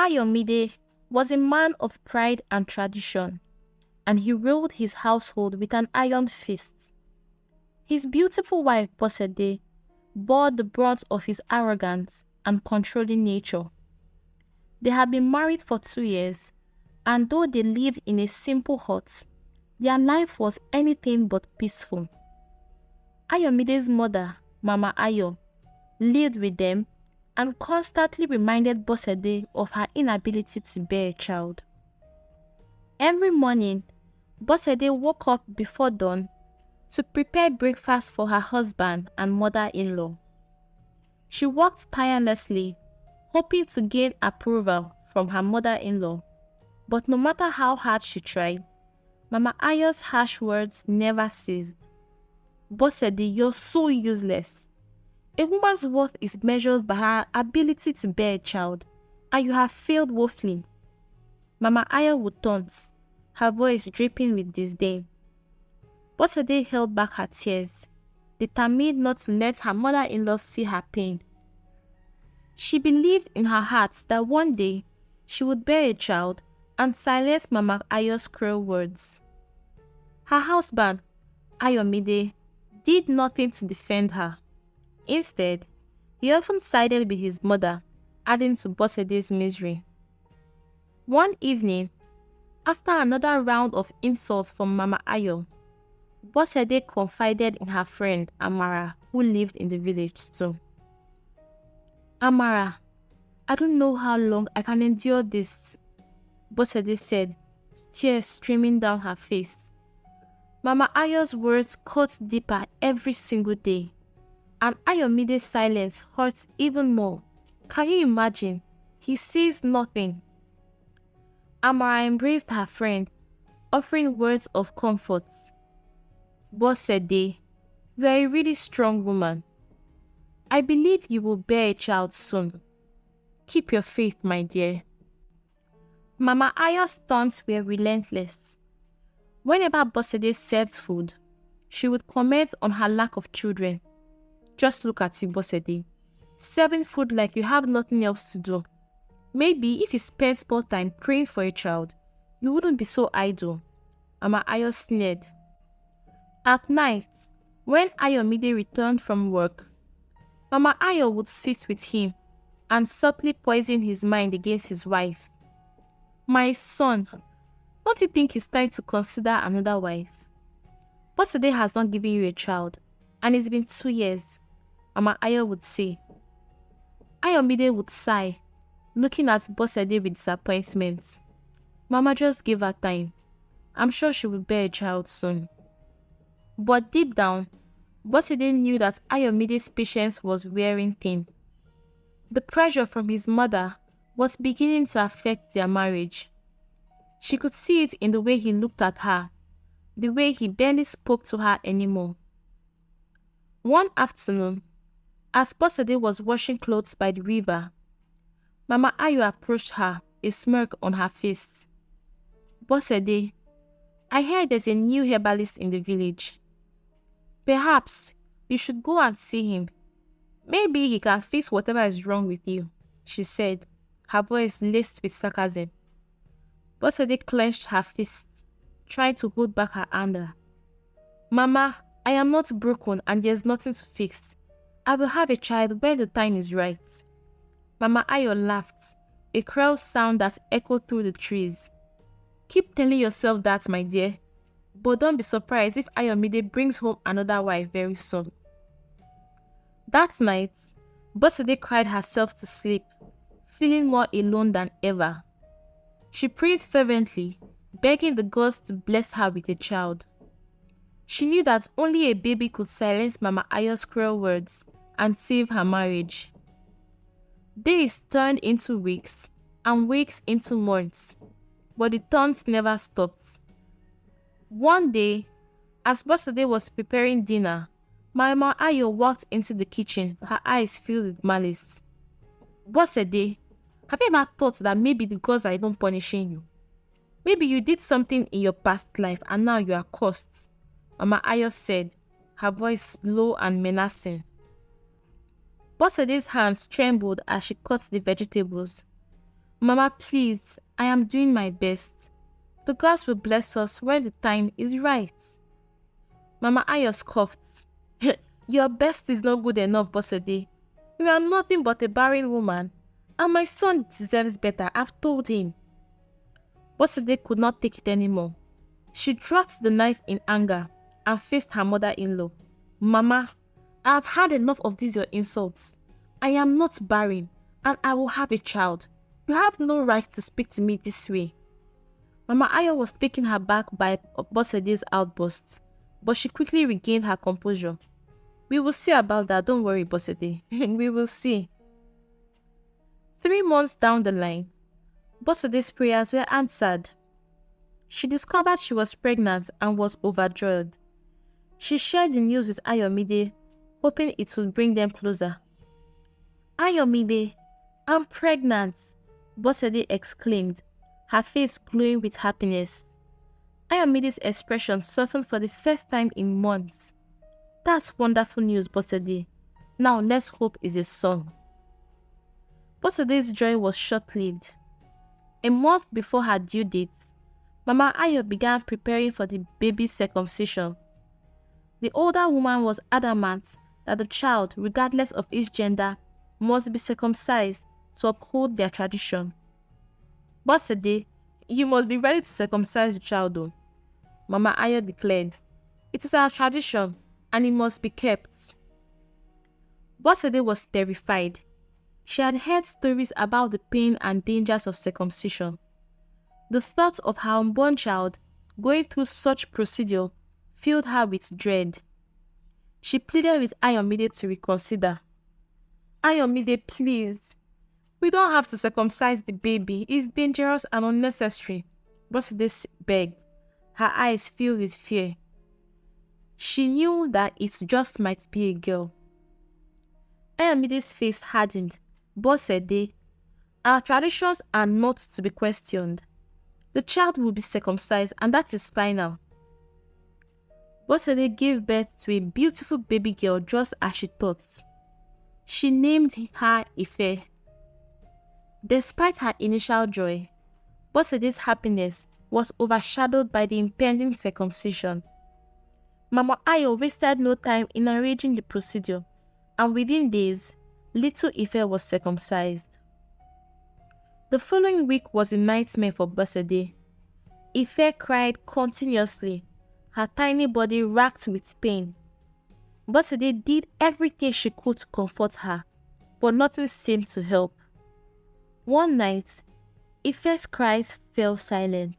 Ayomide was a man of pride and tradition, and he ruled his household with an iron fist. His beautiful wife Bosede bore the brunt of his arrogance and controlling nature. They had been married for 2 years, and though they lived in a simple hut, their life was anything but peaceful. Ayomide's mother, Mama Ayo, lived with them and constantly reminded Bosede of her inability to bear a child. Every morning, Bosede woke up before dawn to prepare breakfast for her husband and mother-in-law. She worked tirelessly, hoping to gain approval from her mother-in-law, but no matter how hard she tried, Mama Ayo's harsh words never ceased. Bosede, you're so useless. A woman's worth is measured by her ability to bear a child, and you have failed woefully. Mama Ayo would taunt, her voice dripping with disdain. Bosede held back her tears, determined not to let her mother-in-law see her pain. She believed in her heart that one day she would bear a child and silence Mama Ayo's cruel words. Her husband, Ayomide, did nothing to defend her. Instead, he often sided with his mother, adding to Bosede's misery. One evening, after another round of insults from Mama Ayo, Bosede confided in her friend Amara, who lived in the village too. Amara, I don't know how long I can endure this, Bosede said, tears streaming down her face. Mama Ayo's words cut deeper every single day, and Ayomide's silence hurt even more. Can you imagine? He sees nothing. Amara embraced her friend, offering words of comfort. Bosede, you are a really strong woman. I believe you will bear a child soon. Keep your faith, my dear. Mama Ayo's taunts were relentless. Whenever Bosede served food, she would comment on her lack of children. Just look at you, Bosede. Serving food like you have nothing else to do. Maybe if you spent more time praying for a child, you wouldn't be so idle. Mama Ayo sneered. At night, when Ayomide returned from work, Mama Ayo would sit with him and subtly poison his mind against his wife. My son, don't you think it's time to consider another wife? Bosede has not given you a child, and it's been 2 years, Mama Ayo would say. Ayomide would sigh, looking at Bosede with disappointment. Mama, just give her time. I'm sure she will bear a child soon. But deep down, Bosede knew that Ayomide's patience was wearing thin. The pressure from his mother was beginning to affect their marriage. She could see it in the way he looked at her, the way he barely spoke to her anymore. One afternoon, as Bosede was washing clothes by the river, Mama Ayo approached her, a smirk on her face. Bosede, I heard there's a new herbalist in the village. Perhaps you should go and see him. Maybe he can fix whatever is wrong with you, she said, her voice laced with sarcasm. Bosede clenched her fist, trying to hold back her anger. Mama, I am not broken and there's nothing to fix. I will have a child when the time is right. Mama Ayo laughed, a cruel sound that echoed through the trees. Keep telling yourself that, my dear. But don't be surprised if Ayomide brings home another wife very soon. That night, Bosede cried herself to sleep, feeling more alone than ever. She prayed fervently, begging the gods to bless her with a child. She knew that only a baby could silence Mama Ayo's cruel words and save her marriage. Days turned into weeks, and weeks into months, but the taunts never stopped. One day, as Bosede was preparing dinner, Mama Ayo walked into the kitchen, her eyes filled with malice. Bosede, have you ever thought that maybe the gods are even punishing you? Maybe you did something in your past life and now you are cursed, Mama Ayo said, her voice low and menacing. Bosede's hands trembled as she cut the vegetables. Mama, please, I am doing my best. The gods will bless us when the time is right. Mama Ayo scoffed. Your best is not good enough, Bosede. You are nothing but a barren woman, and my son deserves better, I've told him. Bosede could not take it anymore. She dropped the knife in anger and faced her mother-in-law. Mama, I have had enough of these your insults. I am not barren, and I will have a child. You have no right to speak to me this way. Mama Ayo was taken aback by Bosede's outburst, but she quickly regained her composure. We will see about that, don't worry, Bosede. We will see. 3 months down the line, Bosede's prayers were answered. She discovered she was pregnant and was overjoyed. She shared the news with Ayomide, hoping it would bring them closer. Ayomide, I'm pregnant, Bosede exclaimed, her face glowing with happiness. Ayomide's expression softened for the first time in months. That's wonderful news, Bosede. Now let's hope it's a son. Bosede's joy was short-lived. A month before her due date, Mama Ayo began preparing for the baby's circumcision. The older woman was adamant that the child, regardless of its gender, must be circumcised to uphold their tradition. Bosede, you must be ready to circumcise the child, though, Mama Ayo declared. It is our tradition, and it must be kept. Bosede was terrified. She had heard stories about the pain and dangers of circumcision. The thought of her unborn child going through such procedure filled her with dread. She pleaded with Ayomide to reconsider. Ayomide, please. We don't have to circumcise the baby. It's dangerous and unnecessary. Bosede begged, her eyes filled with fear. She knew that it just might be a girl. Ayomide's face hardened. Bosede, our traditions are not to be questioned. The child will be circumcised, and that is final. Bosede gave birth to a beautiful baby girl just as she thought. She named her Ephair. Despite her initial joy, Bosede's happiness was overshadowed by the impending circumcision. Mama Ayo wasted no time in arranging the procedure, and within days, little Ephair was circumcised. The following week was a nightmare for Bosede. Ephair cried continuously, her tiny body racked with pain. Bosede did everything she could to comfort her, but nothing seemed to help. One night, Ephair's cries fell silent.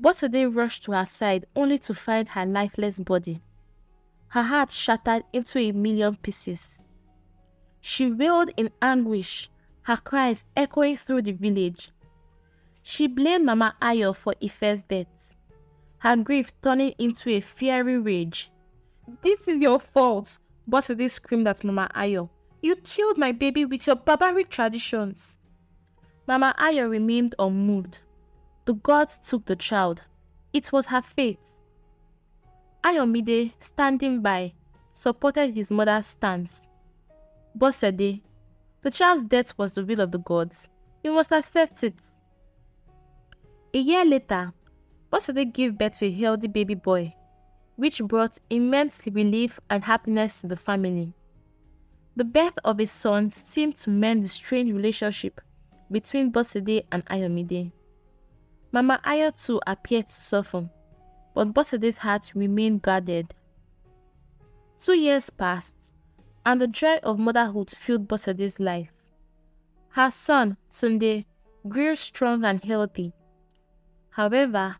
Bosede rushed to her side only to find her lifeless body. Her heart shattered into a million pieces. She wailed in anguish, her cries echoing through the village. She blamed Mama Ayo for Ephair's death, her grief turning into a fiery rage. This is your fault, Bosede screamed at Mama Ayo. You killed my baby with your barbaric traditions. Mama Ayo remained unmoved. The gods took the child. It was her fate. Ayomide, standing by, supported his mother's stance. Bosede, the child's death was the will of the gods. You must accept it. A year later, Bosede gave birth to a healthy baby boy, which brought immense relief and happiness to the family. The birth of a son seemed to mend the strained relationship between Bosede and Ayomide. Mama Ayo too appeared to soften, but Bosede's heart remained guarded. 2 years passed, and the joy of motherhood filled Bosede's life. Her son, Tunde, grew strong and healthy. However,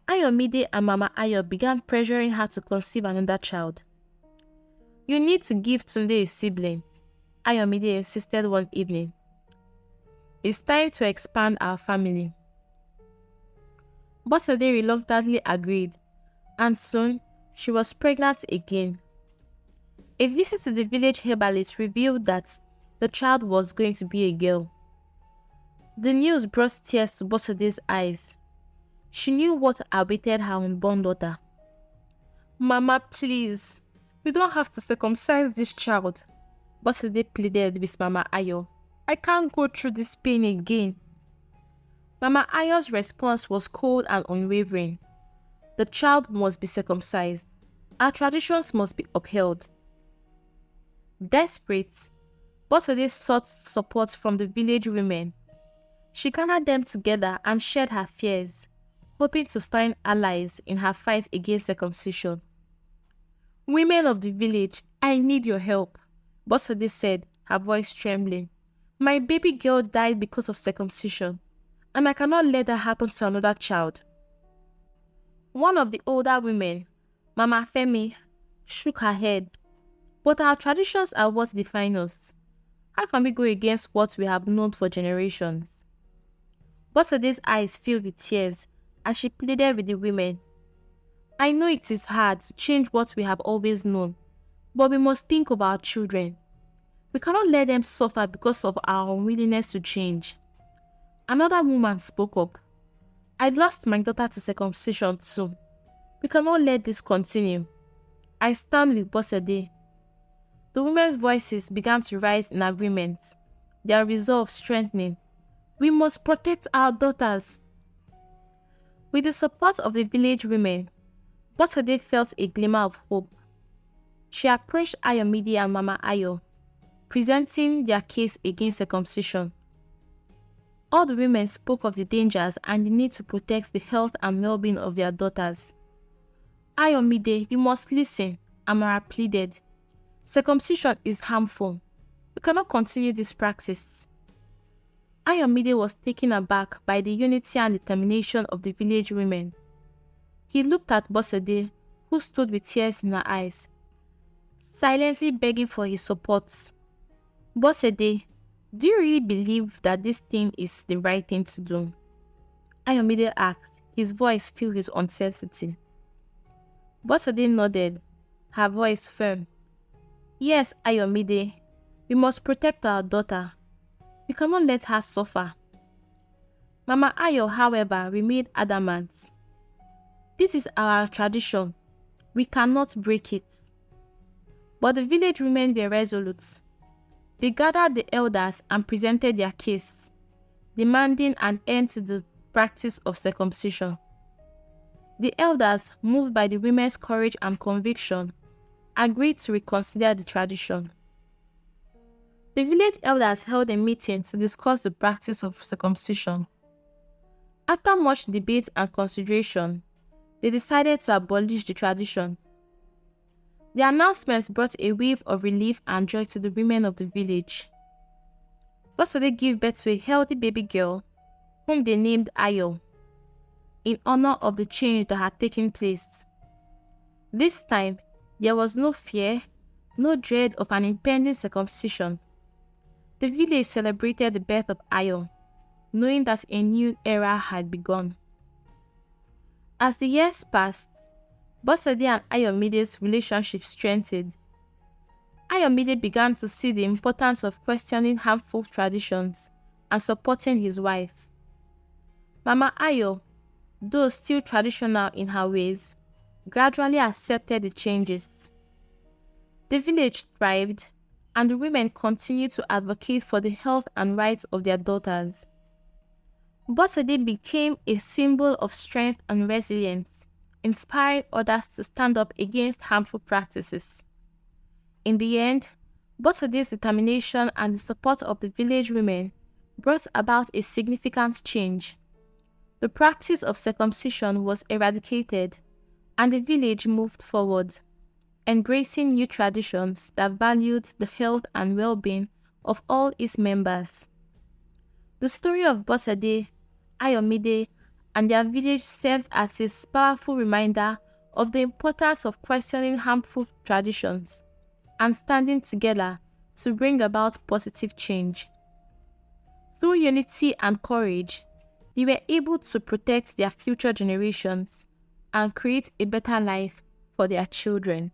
Ayomide and Mama Ayo began pressuring her to conceive another child. You need to give Tunde a sibling, Ayomide insisted one evening. It's time to expand our family. Bosede reluctantly agreed, and soon she was pregnant again. A visit to the village herbalist revealed that the child was going to be a girl. The news brought tears to Bosede's eyes. She knew what awaited her unborn daughter. Mama, please, we don't have to circumcise this child, Bosede pleaded with Mama Ayo. I can't go through this pain again. Mama Ayod's response was cold and unwavering. The child must be circumcised. Our traditions must be upheld. Desperate, Bosede sought support from the village women. She gathered them together and shared her fears, hoping to find allies in her fight against circumcision. Women of the village, I need your help, Bosede said, her voice trembling. My baby girl died because of circumcision, and I cannot let that happen to another child. One of the older women, Mama Femi, shook her head. But our traditions are what define us. How can we go against what we have known for generations? Bosede's eyes filled with tears, and she pleaded with the women. I know it is hard to change what we have always known, but we must think of our children. We cannot let them suffer because of our unwillingness to change. Another woman spoke up. I lost my daughter to circumcision too. We cannot let this continue. I stand with Bosede. The women's voices began to rise in agreement, their resolve strengthening. We must protect our daughters. With the support of the village women, Bosede felt a glimmer of hope. She approached Ayomide and Mama Ayo, presenting their case against circumcision. All the women spoke of the dangers and the need to protect the health and well-being of their daughters. Ayomide, you must listen, Amara pleaded. Circumcision is harmful. We cannot continue this practice. Ayomide was taken aback by the unity and determination of the village women. He looked at Bosede, who stood with tears in her eyes, silently begging for his support. Bosede, do you really believe that this thing is the right thing to do? Ayomide asked, his voice filled with uncertainty. Bosede nodded, her voice firm. Yes, Ayomide, we must protect our daughter. We cannot let her suffer. Mama Ayo, however, remained adamant. This is our tradition. We cannot break it. But the village women were resolute. They gathered the elders and presented their case, demanding an end to the practice of circumcision. The elders, moved by the women's courage and conviction, agreed to reconsider the tradition. The village elders held a meeting to discuss the practice of circumcision. After much debate and consideration, they decided to abolish the tradition. The announcement brought a wave of relief and joy to the women of the village. Bosede gave birth to a healthy baby girl, whom they named Ayo, in honor of the change that had taken place. This time, there was no fear, no dread of an impending circumcision. The village celebrated the birth of Ayo, knowing that a new era had begun. As the years passed, Bosede and Ayomide's relationship strengthened. Ayomide began to see the importance of questioning harmful traditions and supporting his wife. Mama Ayo, though still traditional in her ways, gradually accepted the changes. The village thrived, and the women continued to advocate for the health and rights of their daughters. Bosede became a symbol of strength and resilience, inspiring others to stand up against harmful practices. In the end, Bosede's determination and the support of the village women brought about a significant change. The practice of circumcision was eradicated, and the village moved forward, embracing new traditions that valued the health and well-being of all its members. The story of Bosede, Ayomide, and their village serves as a powerful reminder of the importance of questioning harmful traditions and standing together to bring about positive change. Through unity and courage, they were able to protect their future generations and create a better life for their children.